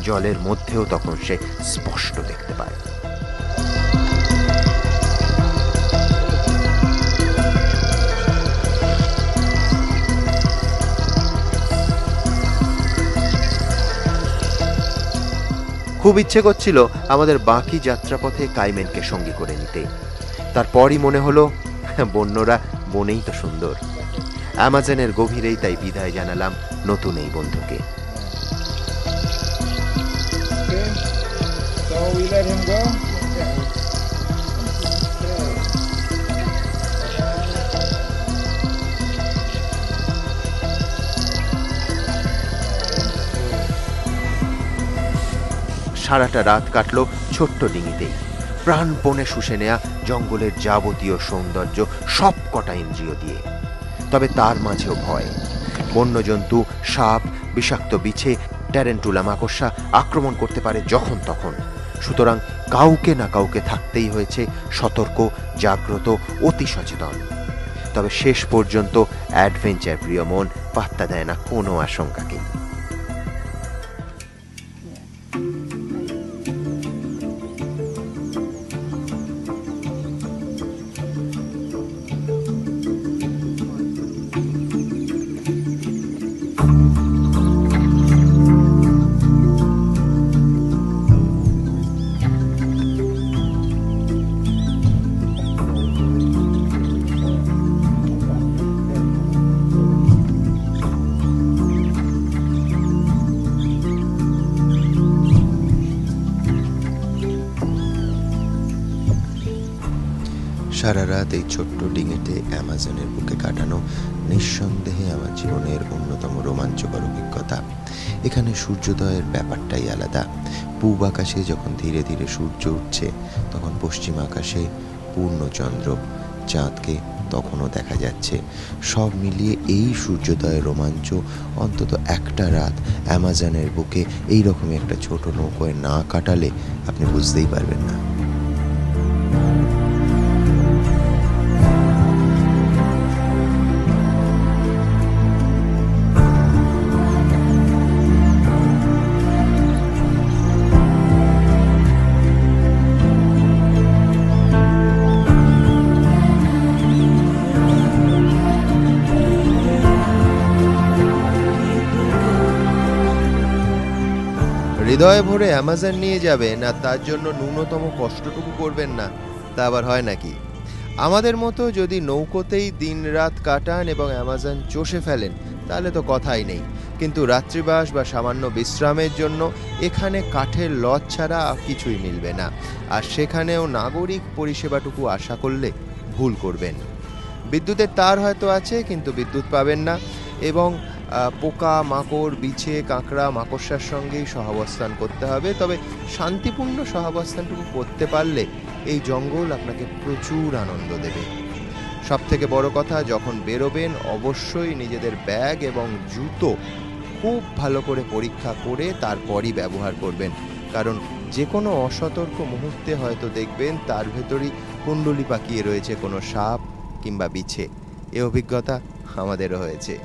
জলের মধ্যেও তখন সে স্পষ্ট দেখতে পায়। খুব ইচ্ছে করছিল আমাদের বাকি যাত্রাপথে কাইমেনকে সঙ্গী করে নিতে। তারপরই মনে হলো বন্যরা বনেই তো সুন্দর। অ্যামাজনের গভীরেই তাই বিদায় জানালাম নতুন এই বন্ধুকে। সারাটা রাত কাটলো ছোট্ট ডিঙিতেই, প্রাণপণে শুষে নেয়া জঙ্গলের যাবতীয় সৌন্দর্য সব কটা ইন্দ্রিয় দিয়ে। তবে তার মাঝেও ভয়। বন্যজন্তু, সাপ, বিষাক্ত বিছে, ট্যারেন্টুলা মাকড়সা আক্রমণ করতে পারে যখন তখন। সুতরাং কাউকে না কাউকে থাকতেই হয়েছে সতর্ক, জাগ্রত, অতি সচেতন। তবে শেষ পর্যন্ত অ্যাডভেঞ্চার প্রিয় মন পাত্তা দেয় না কোনো আশঙ্কাকেই। সারা রাত এই ছোট্ট ডিঙিতে অ্যামাজনের বুকে কাটানো নিঃসন্দেহে আমার জীবনের অন্যতম রোমাঞ্চকর অভিজ্ঞতা। এখানে সূর্যোদয়ের ব্যাপারটাই আলাদা। পূব আকাশে যখন ধীরে ধীরে সূর্য উঠছে, তখন পশ্চিম আকাশে পূর্ণচন্দ্র, চাঁদকে তখনও দেখা যাচ্ছে। সব মিলিয়ে এই সূর্যোদয়ের রোমাঞ্চ অন্তত একটা রাত অ্যামাজনের বুকে এইরকমই একটা ছোট নৌকোয় না কাটালে আপনি বুঝতেই পারবেন না। হৃদয়ে ভরে অ্যামাজন নিয়ে যাবেন আর তার জন্য ন্যূনতম কষ্টটুকু করবেন না, তা আবার হয় নাকি? আমাদের মতো যদি নৌকোতেই দিন রাত কাটান এবং অ্যামাজন চষে ফেলেন তাহলে তো কথাই নেই, কিন্তু রাত্রিবাস বা সামান্য বিশ্রামের জন্য এখানে কাঠের লজ ছাড়া কিছুই মিলবে না। আর সেখানেও নাগরিক পরিষেবাটুকু আশা করলে ভুল করবেন। বিদ্যুতের তার হয়তো আছে, কিন্তু বিদ্যুৎ পাবেন না, এবং পোকা মাকড় বিছে কাঁকড়া মাকড়সার সঙ্গেই সহাবস্থান করতে হবে। তবে শান্তিপূর্ণ সহাবস্থানটুকু করতে পারলে এই জঙ্গল আপনাকে প্রচুর আনন্দ দেবে। সব থেকে বড় কথা, যখন বেরোবেন অবশ্যই নিজেদের ব্যাগ এবং জুতো খুব ভালো করে পরীক্ষা করে তারপরই ব্যবহার করবেন, কারণ যে কোনো অসতর্ক মুহূর্তে হয়তো দেখবেন তার ভেতরই কুণ্ডলি পাকিয়ে রয়েছে কোনো সাপ কিংবা বিছে। এ অভিজ্ঞতা আমাদেরও হয়েছে।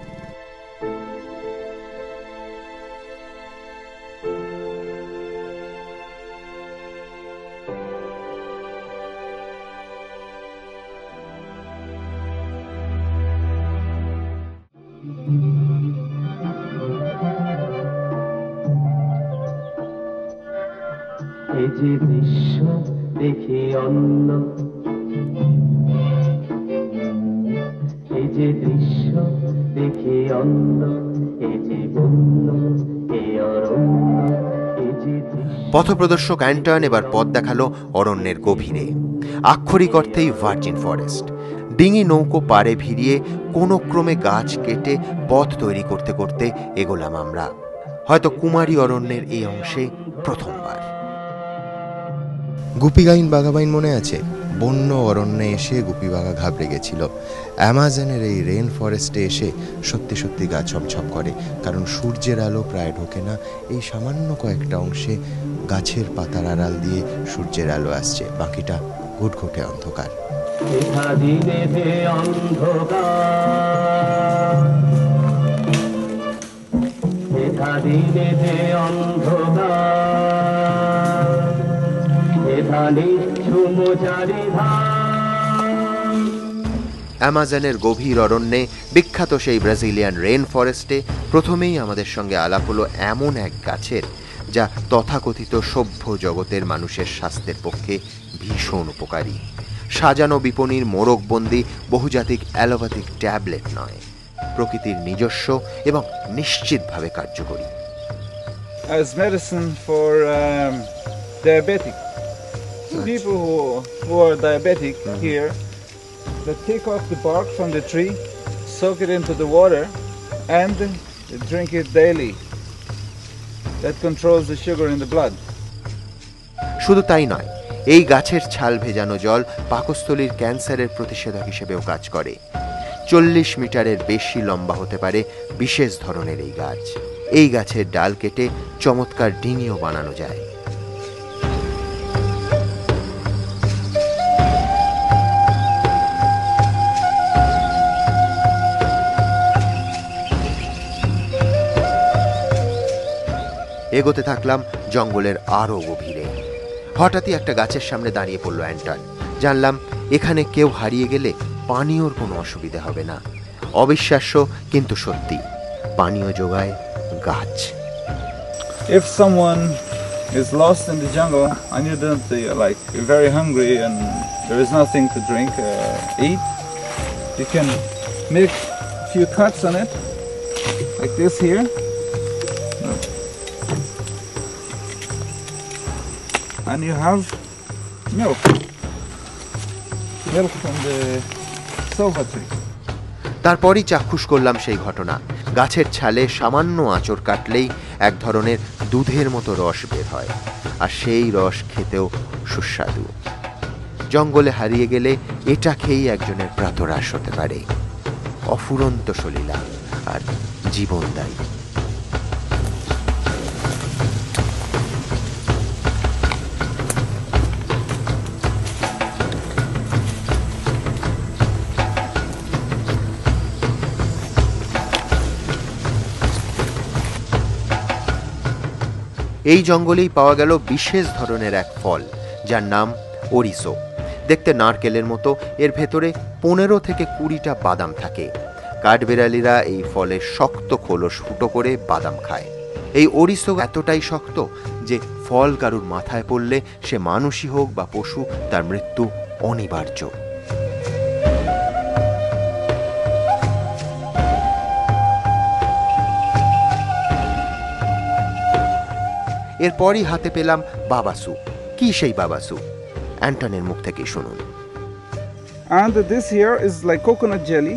এই যে দৃশ্য দেখে অন্য, এই যে দৃশ্য দেখে অন্য, এই যে বন্য এই অরণ্য, এই যে পথপ্রদর্শক অ্যান্টন এবার পথ দেখালো অরণ্যের গভীরে, আক্ষরিক অর্থেই ভার্জিন ফরেস্ট। ডিঙি নৌকো পাড়ে ভিড়িয়ে কোনো ক্রমে গাছ কেটে পথ তৈরি করতে করতে এগোলাম আমরা। হয়তো কুমারী অরণ্যের এই অংশে প্রথমবার। গুপিগাইন বাঘাবাইন মনে আছে? বন্য অরণ্যে এসে গুপি বাঘা ঘাবড়ে গেছিল। অ্যামাজনের এই রেন ফরেস্টে এসে সত্যি সত্যি গা ছমছম করে, কারণ সূর্যের আলো প্রায় ঢোকে না। এই সামান্য কয়েকটা অংশে গাছের পাতার আড়াল দিয়ে সূর্যের আলো আসছে, বাকিটা ঘুটঘুটে অন্ধকার। অ্যামাজনের গভীর অরণ্যে বিখ্যাত সেই ব্রাজিলিয়ান রেন ফরেস্টে প্রথমেই আমাদের সঙ্গে আলাপ হলো এমন এক গাছের, যা তথাকথিত সভ্য জগতের মানুষের স্বাস্থ্যের পক্ষে ভীষণ উপকারী। সাজানো বিপণীর মোড়কবন্দি বহুজাতিক অ্যালোপ্যাথিক ট্যাবলেট নয়, প্রকৃতির নিজস্ব এবং নিশ্চিতভাবে কার্যকরী। As medicine for diabetic. So people who are diabetic here, they take off the bark from the tree, soak it into the water, and they drink it daily. That controls the sugar in the blood. শুধু তাই নয়, এই গাছের ছাল ভেজানো জল পাকস্থলীর ক্যান্সারের প্রতিষেধক হিসেবেও কাজ করে। 40 মিটারের বেশি লম্বা হতে পারে বিশেষ ধরনের এই গাছ। এই গাছের ডাল কেটে চমৎকার ডিঙিও বানানো যায়। এগোতে থাকলাম জঙ্গলের আরো গভীরে। হঠাৎই একটা গাছের সামনে দাঁড়িয়ে পড়ল অ্যান্টন। জানলাম এখানে কেউ হারিয়ে গেলে পানীয়র কোনো অসুবিধা হবে না। অবিশ্বাস্য কিন্তু সত্যি, পানীয় যোগায় গাছ। If someone is lost in the jungle and you don't like you're very hungry and there is nothing to drink, eat, you can make a few cuts on it, like this here. And you have milk. milk from the sofa tree. তারপরই চাক্ষুষ করলাম সেই ঘটনা। গাছের ছালে সামান্য আঁচড় কাটলেই এক ধরনের দুধের মতো রস বের হয়, আর সেই রস খেতেও সুস্বাদু। জঙ্গলে হারিয়ে গেলে এটা খেয়েই একজনের প্রাতরাশ হতে পারে। অফুরন্ত সলীলা আর জীবনদায়ী। এই জঙ্গলেই পাওয়া গেল বিশেষ ধরনের এক ফল, যার নাম ওরিসো। দেখতে নারকেলের মতো, এর ভেতরে 15 থেকে 20টা বাদাম থাকে। কাঠবেড়ালিরা এই ফলের শক্ত খোলস ফুটো করে বাদাম খায়। এই ওরিসো এতটাই শক্ত যে ফল কারুর মাথায় পড়লে সে মানুষই হোক বা পশু, তার মৃত্যু অনিবার্য। এরপরই হাতে পেলাম বাবাসু। কি সেই বাবাসু? অ্যান্টনের মুখ থেকে শুনুন। And this here is like coconut jelly,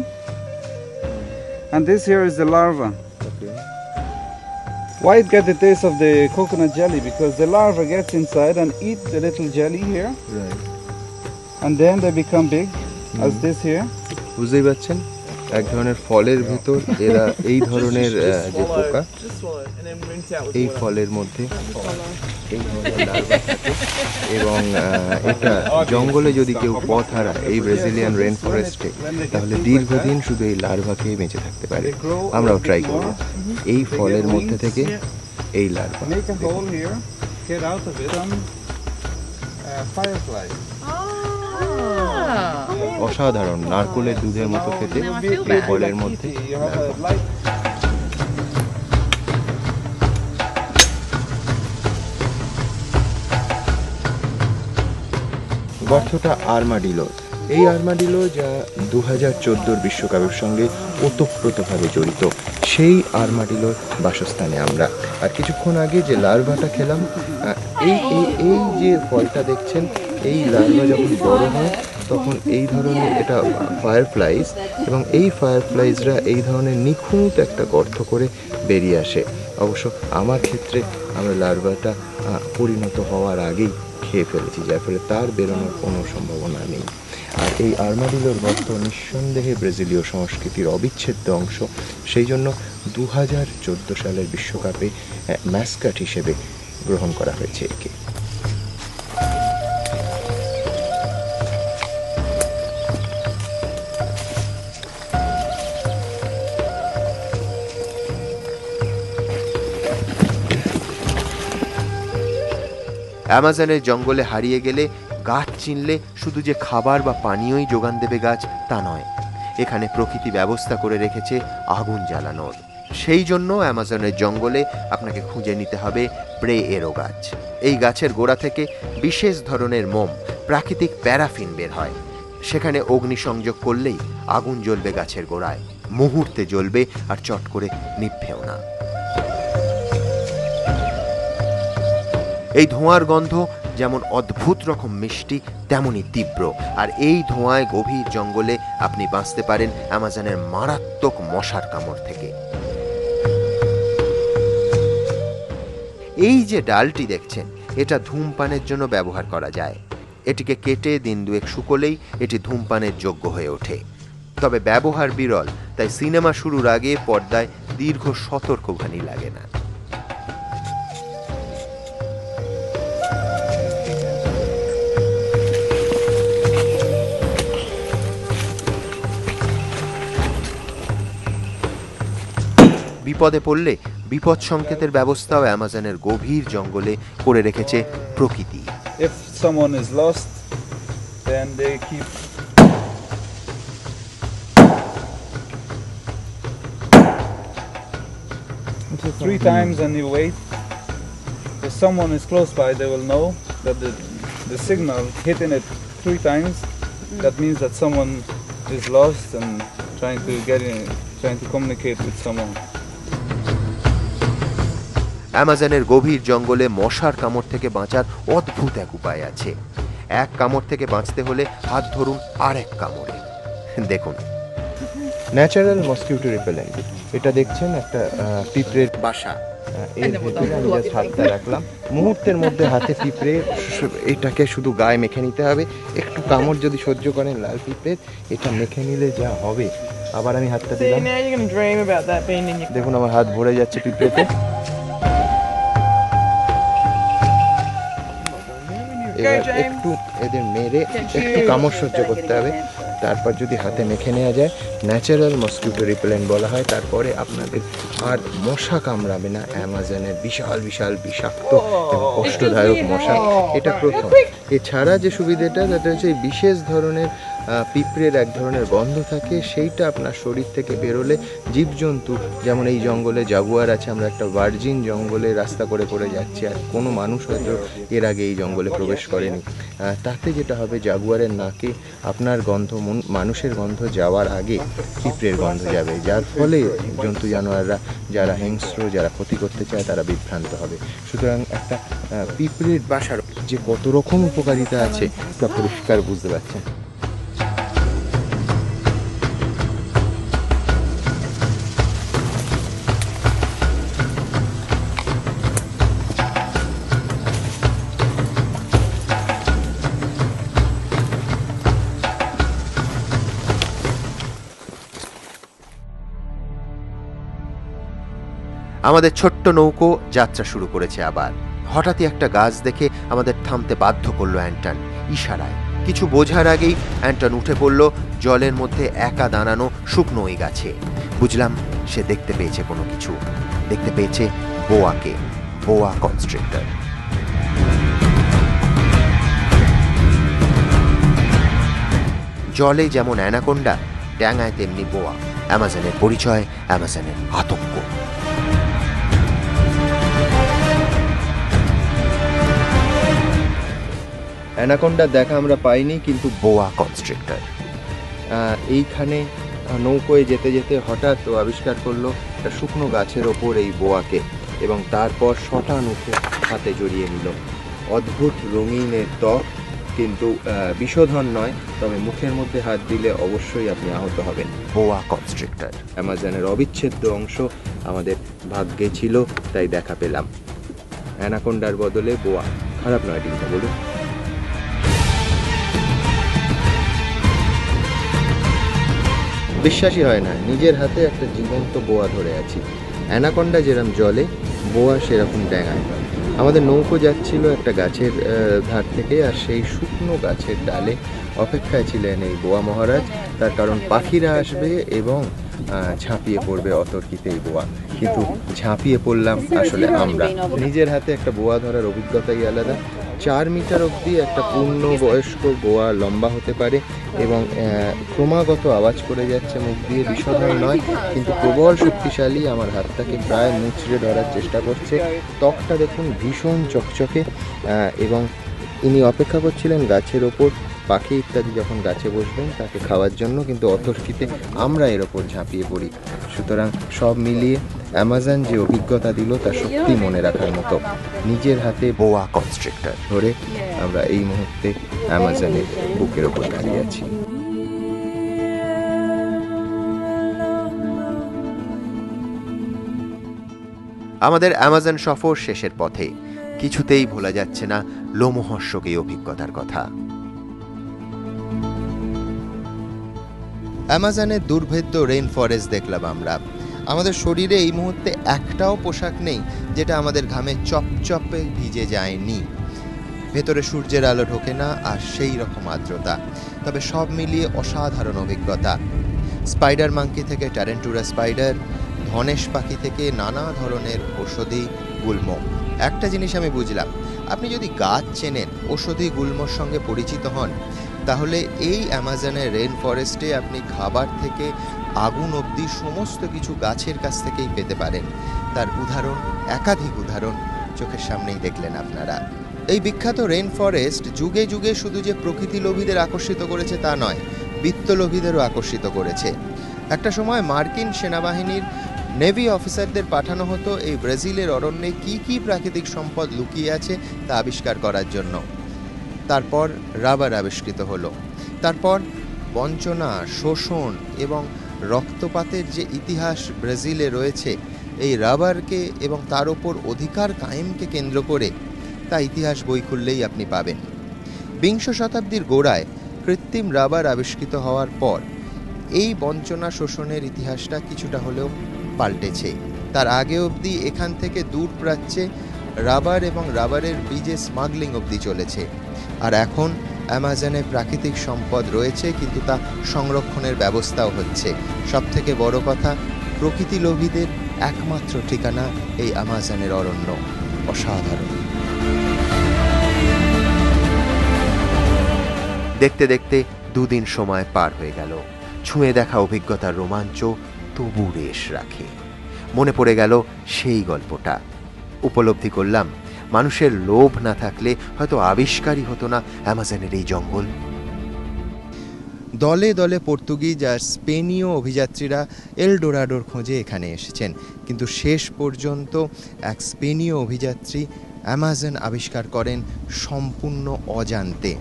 and this here is the larva. Why it get the taste of the coconut jelly? Because the larva gets inside and eat the little jelly here, Right. and then they become big, as this here. বুঝতেই পারছেন, এক ধরনের ফলের ভেতর এরা এই ধরনের যে পোকা, এই ফলের মধ্যে এই ধরনের লার্ভা থাকে। এবং এটা জঙ্গলে যদি কেউ পথ হারায় এই ব্রাজিলিয়ান রেন ফরেস্টে, তাহলে দীর্ঘদিন শুধু এই লার্ভা খেয়ে বেঁচে থাকতে পারে। আমরাও ট্রাই করব এই ফলের মধ্যে থেকে এই larva. Make a hole here, get out of it, and fireflies. অসাধারণ, নারকেলের দুধের মতো খেতে এই ফলের মধ্যে You have a light. গর্তটা আর্মাডিলো। এই আর্মাডিলো যা 2014 বিশ্বকাপের সঙ্গে ওতপ্রোতভাবে জড়িত, সেই আর্মাডিলোর বাসস্থানে আমরা। আর কিছুক্ষণ আগে যে লার্ভাটা খেলাম, এই এই এই যে ফলটা দেখছেন, এই লার্ভা যখন বড় হয় তখন এই ধরনের, এটা ফায়ারফ্লাইজ, এবং এই ফায়ারফ্লাইজরা এই ধরনের নিখুঁত একটা গর্ত করে বেরিয়ে আসে। অবশ্য আমার ক্ষেত্রে আমরা লার্ভাটা পরিণত হওয়ার আগেই খেয়ে ফেলেছি, যার ফলে তার বেরোনোর কোনো সম্ভাবনা নেই। আর এই আর্মাডিলোর গর্ত নিঃসন্দেহে ব্রাজিলীয় সংস্কৃতির অবিচ্ছেদ্য অংশ। সেই জন্য 2014 সালের বিশ্বকাপে ম্যাসকট হিসেবে গ্রহণ করা হয়েছে একে। অ্যামাজনের জঙ্গলে হারিয়ে গেলে গাছ চিনলে শুধু যে খাবার বা পানীয়ই যোগান দেবে গাছ, তা নয়। এখানে প্রকৃতি ব্যবস্থা করে রেখেছে আগুন জ্বালানোর। সেই জন্য অ্যামাজনের জঙ্গলে আপনাকে খুঁজে নিতে হবে প্রে এরো গাছ। এই গাছের গোড়া থেকে বিশেষ ধরনের মোম, প্রাকৃতিক প্যারাফিন বের হয়। সেখানে অগ্নিসংযোগ করলেই আগুন জ্বলবে গাছের গোড়ায়, মুহূর্তে জ্বলবে আর চট করে নিভবেও না। এই ধোঁয়ার গন্ধ যেমন অদ্ভুত রকম মিষ্টি, তেমনই তীব্র। আর এই ধোঁয়ায় গভীর জঙ্গলে আপনি বাঁচতে পারেন অ্যামাজনের মারাত্মক মশার কামড় থেকে। এই যে ডালটি দেখছেন, এটা ধূমপানের জন্য ব্যবহার করা যায়। এটিকে কেটে দিন দুয়েক শুকোলেই এটি ধূমপানের যোগ্য হয়ে ওঠে। তবে ব্যবহার বিরল, তাই সিনেমা শুরুর আগে পর্দায় দীর্ঘ সতর্কবাণী লাগে না। বিপদে পড়লে বিপদ সংকেতের ব্যবস্থাও অ্যামাজনের গভীর জঙ্গলে করে রেখেছে প্রকৃতি। If someone is lost, then they keep three times and you wait. If someone is close by, they will know that the signal hitting it 3 times, that means that someone is lost and trying to communicate with someone. অ্যামাজনের গভীর জঙ্গলে মশার কামড় থেকে বাঁচার অদ্ভুত এক উপায় আছে। এক কামড় থেকে বাঁচতে হলে হাত ধরুন আর এক কামড়ে। দেখুন, ন্যাচারাল মসকিউটো রিপেলেন্ট। এটা দেখছেন একটা পিঁপড়ের বাসা, এর ভেতরে আমি জাস্ট হাতটা রাখলাম, মুহূর্তের মধ্যে হাতে পিঁপড়ে এটাকে শুধু গায়ে মেখে নিতে হবে। একটু কামড় যদি সহ্য করেন লাল পিঁপড়ের, এটা মেখে নিলে যা হবে। আবার আমি হাতটা দিলাম, দেখুন আমার হাত ভরে যাচ্ছে পিঁপড়েতে। এবার একটু এদের মেরে একটু কামড় সহ্য করতে হবে, তারপর যদি হাতে মেখে নেওয়া যায় ন্যাচারাল মসকিউটো রিপেলেন্ট বলা হয়। তারপরে আপনাদের আর মশা কামড়াবে না, অ্যামাজনের বিশাল বিশাল বিষাক্ত এবং কষ্টদায়ক মশা। এটা প্রথম। এছাড়া যে সুবিধাটা, সেটা হচ্ছে এই বিশেষ ধরনের পিঁপড়ের এক ধরনের গন্ধ থাকে, সেইটা আপনার শরীর থেকে বেরোলে জীবজন্তু, যেমন এই জঙ্গলে জাগুয়ার আছে, আমরা একটা ভার্জিন জঙ্গলে রাস্তা করে করে যাচ্ছি, আর কোনো মানুষ হয়তো এর আগে এই জঙ্গলে প্রবেশ করেনি, তাতে যেটা হবে জাগুয়ারের নাকে আপনার গন্ধ মানুষের গন্ধ যাওয়ার আগে পিঁপড়ের গন্ধ যাবে, যার ফলে জন্তু জানোয়াররা যারা হিংস্র, যারা ক্ষতি করতে চায়, তারা বিভ্রান্ত হবে। সুতরাং একটা পিঁপড়ের বাসার যে কত রকম উপকারিতা আছে তা পরিষ্কার বুঝতে পারছেন। আমাদের ছোট্ট নৌকো যাত্রা শুরু করেছে আবার। হঠাৎই একটা গাছ দেখে আমাদের থামতে বাধ্য করলো অ্যান্টন ইশারায়। কিছু বোঝার আগেই অ্যান্টন উঠে পড়ল জলের মধ্যে একা দাঁড়ানো শুকনো ওই গাছে। বুঝলাম সে দেখতে পেয়েছে কোনো কিছু, দেখতে পেয়েছে বোয়াকে, বোয়া কনস্ট্রিক্টর। জলে যেমন অ্যানাকোন্ডা, ড্যাঙায় তেমনি বোয়া। অ্যামাজনের পরিচয়, অ্যামাজনের আতঙ্ক। অ্যানাকোন্ডা দেখা আমরা পাইনি, কিন্তু বোয়া কনস্ট্রিক্টর এইখানে নৌকোয় যেতে যেতে হঠাৎ ও আবিষ্কার করলো একটা শুকনো গাছের ওপর এই বোয়াকে, এবং তারপর শটান উঠে হাতে জড়িয়ে নিল। অদ্ভুত রঙিনের ত্বক, কিন্তু বিষধর নয়, তবে মুখের মধ্যে হাত দিলে অবশ্যই আপনি আহত হবেন। বোয়া কনস্ট্রিক্টর অ্যামাজনের অবিচ্ছেদ্য অংশ আমাদের ভাগ্যে ছিল, তাই দেখা পেলাম। অ্যানাকোন্ডার বদলে বোয়া, খারাপ নয় ডিলটা, বলুন? বিশ্বাসই হয় না, নিজের হাতে একটা জীবন্ত বোয়া ধরে আছি। অ্যানাকোন্ডা যেরকম জলে, বোয়া সেরকম ড্যাঙায়। আমাদের নৌকো যাচ্ছিল একটা গাছের ধার থেকে, আর সেই শুকনো গাছের ডালে অপেক্ষায় ছিলেন এই বোয়া মহারাজ। তার কারণ পাখিরা আসবে এবং ঝাঁপিয়ে পড়বে অতর্কিতে এই বোয়া, কিন্তু ঝাঁপিয়ে পড়লাম আসলে আমরা। নিজের হাতে একটা বোয়া ধরার অভিজ্ঞতাই আলাদা। 4 মিটার অবধি একটা পূর্ণবয়স্ক বোয়া লম্বা হতে পারে, এবং ক্রমাগত আওয়াজ করে যাচ্ছে মুখ দিয়ে, বিষধর নয় কিন্তু প্রবল শক্তিশালী। আমার হাতটাকে প্রায় মুচড়ে ধরার চেষ্টা করছে। ত্বকটা দেখুন ভীষণ চকচকে, এবং ইনি অপেক্ষা করছিলেন গাছের ওপর পাখি ইত্যাদি যখন গাছে বসবেন তাকে খাওয়ার জন্য, কিন্তু অতর্কিতে আমরা এর ওপর ঝাঁপিয়ে পড়ি। সুতরাং সব মিলিয়ে অ্যামাজন যে অভিজ্ঞতা দিল তা সত্যি মনে রাখার মতো। নিজের হাতে বোয়া কনস্ট্রিক্টর ধরে আমরা এই মুহূর্তে অ্যামাজনের বুকের ওপর দাঁড়িয়ে আছি। আমাদের অ্যামাজন সফর শেষের পথে। কিছুতেই ভোলা যাচ্ছে না লোমহর্ষক এই অভিজ্ঞতার কথা। অ্যামাজনের দুর্ভেদ্য রেইন ফরেস্ট দেখলাম আমরা। আমাদের শরীরে এই মুহূর্তে একটাও পোশাক নেই যেটা আমাদের ঘামে চপচপে ভিজে যায়নি। ভেতরে সূর্যের আলো ঢোকে না, আর সেই রকম আর্দ্রতা। তবে সব মিলিয়ে অসাধারণ অভিজ্ঞতা। স্পাইডার মাঙ্কি থেকে ট্যারেন্টুরা স্পাইডার, ধনেশ পাখি থেকে নানা ধরনের ঔষধি গুল্ম। একটা জিনিস আমি বুঝলাম, আপনি যদি গাছ চেনেন, ঔষধি গুল্মর সঙ্গে পরিচিত হন, তাহলে এই অ্যামাজনের রেইন ফরেস্টে আপনি খাবার থেকে আগুন অবধি সমস্ত কিছু গাছের কাছ থেকেই পেতে পারেন। তার উদাহরণ, একাধিক উদাহরণ চোখের সামনেই দেখলেন আপনারা। এই বিখ্যাত রেইন ফরেস্ট যুগে যুগে শুধু যে প্রকৃতি লোভীদের আকর্ষিত করেছে তা নয়, বিত্তলোভীদেরও আকর্ষিত করেছে। একটা সময় মার্কিন সেনাবাহিনীর নেভি অফিসারদের পাঠানো হতো এই ব্রাজিলের অরণ্যে কি কি প্রাকৃতিক সম্পদ লুকিয়ে আছে তা আবিষ্কার করার জন্য। তারপর রাবার আবিষ্কৃত হলো। তারপর বঞ্চনা, শোষণ এবং রক্তপাতের যে ইতিহাস ব্রাজিলে রয়েছে, এই রাবারকে এবং তার ওপর অধিকার কায়েমকে কেন্দ্র করে তা ইতিহাস বই খুললেই আপনি পাবেন। বিংশ শতাব্দীর গোড়ায় কৃত্রিম রাবার আবিষ্কৃত হওয়ার পর এই বঞ্চনা শোষণের ইতিহাসটা কিছুটা হলেও পাল্টেছে। তার আগে অবধি এখান থেকে দূর প্রাচ্যে রাবার এবং রাবারের বীজে স্মাগলিং অবধি চলেছে। আর এখন অ্যামাজনে প্রাকৃতিক সম্পদ রয়েছে, কিন্তু তা সংরক্ষণের ব্যবস্থাও হচ্ছে। সবথেকে বড় কথা, প্রকৃতি লোভীদের একমাত্র ঠিকানা এই অ্যামাজনের অরণ্য। অসাধারণ। দেখতে দেখতে দুদিন সময় পার হয়ে গেল। ছুঁয়ে দেখা অভিজ্ঞতার রোমাঞ্চ তবু রেশ রাখে। মনে পড়ে গেল সেই গল্পটা। উপলব্ধি করলাম, মানুষের লোভ না থাকলে হয়তো আবিষ্কারই হতো না অ্যামাজনের এই জঙ্গল। দলে দলে পর্তুগিজ আর স্পেনীয় অভিযাত্রীরা এল ডোরাডোর খোঁজে এখানে এসেছেন, কিন্তু শেষ পর্যন্ত এক স্পেনীয় অভিযাত্রী অ্যামাজন আবিষ্কার করেন সম্পূর্ণ অজান্তে।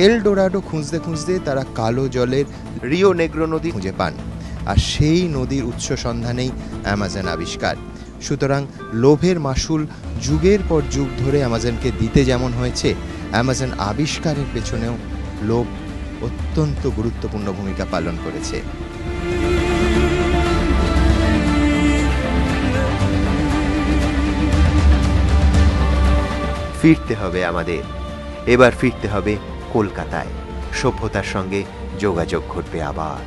এল ডোরাডো খুঁজতে খুঁজতে তারা কালো জলের রিও নেগ্রো নদী খুঁজে পান, আর সেই নদীর উৎস সন্ধানেই অ্যামাজন আবিষ্কার। সুতরাং লোভের মাসুল যুগের পর যুগ ধরে অ্যামাজনকে দিতে যেমন হয়েছে, অ্যামাজন আবিষ্কারের পেছনেও লোভ অত্যন্ত গুরুত্বপূর্ণ ভূমিকা পালন করেছে। ফিরতে হবে আমাদের। এবার ফিরতে হবে কলকাতায়। সভ্যতার সঙ্গে যোগাযোগ ঘটবে আবার।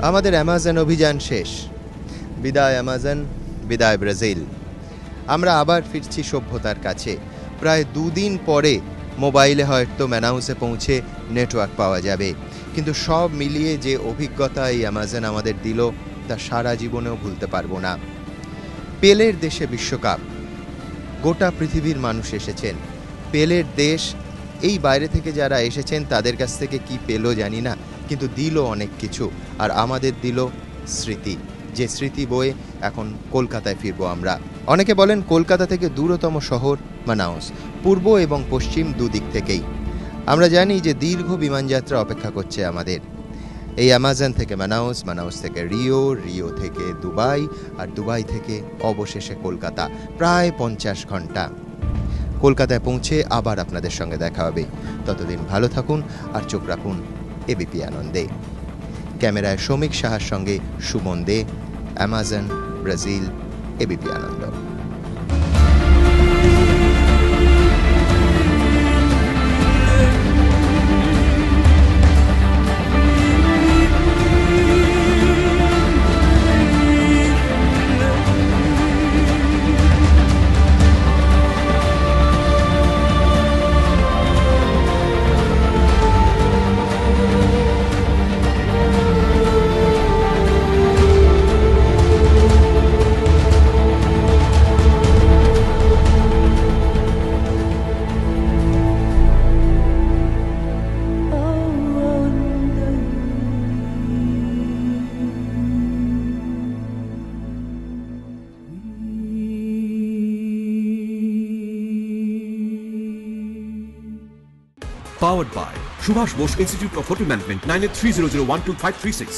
আমাদের অ্যামাজন অভিযান শেষ। বিদায় অ্যামাজন, বিদায় ব্রাজিল। আমরা আবার ফিরছি সভ্যতার কাছে। প্রায় দুদিন পরে মোবাইলে হয়তো ম্যানাউসে পৌঁছে নেটওয়ার্ক পাওয়া যাবে, কিন্তু সব মিলিয়ে যে অভিজ্ঞতা এই অ্যামাজন আমাদের দিল তা সারা জীবনেও ভুলতে পারবো না। পেলের দেশে বিশ্বকাপ, গোটা পৃথিবীর মানুষ এসেছেন। পেলের দেশ, এই বাইরে থেকে যারা এসেছেন তাদের কাছ থেকে কি পেলো জানি না, কিন্তু দিল অনেক কিছু। আর আমাদের দিল স্মৃতি, যে স্মৃতি বয়ে এখন কলকাতায় ফিরবো আমরা। অনেকে বলেন কলকাতা থেকে দূরতম শহর মানাউস, পূর্ব এবং পশ্চিম দুদিক থেকেই। আমরা জানি যে দীর্ঘ বিমানযাত্রা অপেক্ষা করছে আমাদের। এই অ্যামাজন থেকে মানাউস, মানাউস থেকে রিও, রিও থেকে দুবাই, আর দুবাই থেকে অবশেষে কলকাতা। প্রায় 50 ঘন্টা। কলকাতায় পৌঁছে আবার আপনাদের সঙ্গে দেখা হবে। ততদিন ভালো থাকুন আর চোখ রাখুন এবিপি আনন্দে। ক্যামেরায় শ্রমিক সাহার সঙ্গে Suman De, Amazon, Brazil, ABP Ananda. Powered by Subhash Bose Institute of Hotel Management, 9830012536.